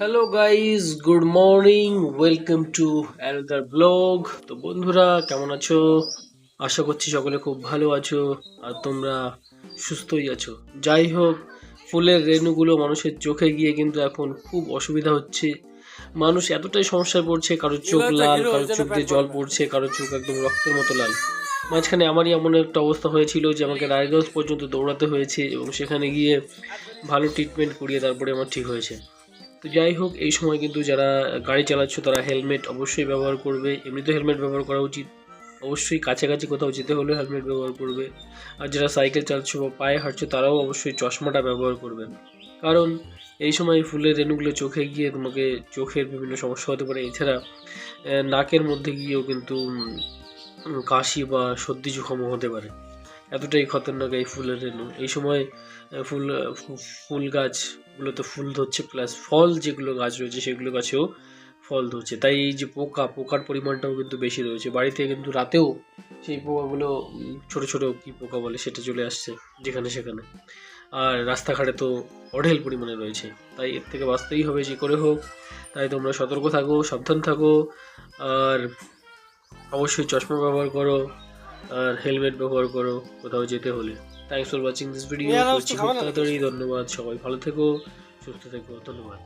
Hello guys, good morning. Welcome to another blog. তো বন্ধুরা, কেমন আছো? আশা করছি সকলে খুব ভালো আছো আর তোমরা সুস্থই আছো। যাই হোক, ফুলের রেণুগুলো মানুষের চোখে গিয়ে কিন্তু এখন খুব অসুবিধা হচ্ছে। মানুষ এতটাই সমস্যায় পড়ছে, কারোর চোখ লাল, কারোর চোখ দিয়ে জল পড়ছে, কারোর চোখ একদম রক্তের মতো লাল। মাঝখানে আমারই এমন একটা অবস্থা হয়েছিল যে আমাকে রায়গঞ্জ পর্যন্ত দৌড়াতে হয়েছে এবং সেখানে গিয়ে ভালো ট্রিটমেন্ট করিয়ে তারপরে আমার ঠিক হয়েছে। তো যাই হোক, এই সময় কিন্তু যারা গাড়ি চালাচ্ছ তারা হেলমেট অবশ্যই ব্যবহার করবে। এমনিতে হেলমেট ব্যবহার করা উচিত, অবশ্যই কাছাকাছি কোথাও যেতে হলে হেলমেট ব্যবহার করবে। আর যারা সাইকেল চালাচ্ছো বা পায়ে হাঁটছো তারাও অবশ্যই চশমাটা ব্যবহার করবেন, কারণ এই সময় ফুলের রেণুগুলো চোখে গিয়ে তোমাকে চোখের বিভিন্ন সমস্যা হতে পারে। এছাড়া নাকের মধ্যে গিয়েও কিন্তু কাশি বা সর্দি জুখামও হতে পারে। এতটাই খতরনাক এই ফুলের রেণু। এই সময় ফুল ফুল গাছগুলোতে ফুল ধরছে, প্লাস ফল যেগুলো গাছ রয়েছে সেগুলো গাছেও ফল ধরছে। তাই এই যে পোকার পরিমাণটাও কিন্তু বেশি রয়েছে। বাড়িতে কিন্তু রাতেও সেই পোকাগুলো ছোট ছোট কি পোকা বলে সেটা চলে আসছে যেখানে সেখানে। আর রাস্তাঘাটে তো অঢেল পরিমাণে রয়েছে। তাই এর থেকে বাঁচতেই হবে যে করে হোক। তাই তোমরা সতর্ক থাকো, সাবধান থাকো, আর অবশ্যই চশমা ব্যবহার করো আর হেলমেট ব্যবহার করো কোথাও যেতে হলে। Thanks for watching this video. করছি খুব তাড়াতাড়ি। ধন্যবাদ, সবাই ভালো থেকো, সুস্থ থেকো, ধন্যবাদ।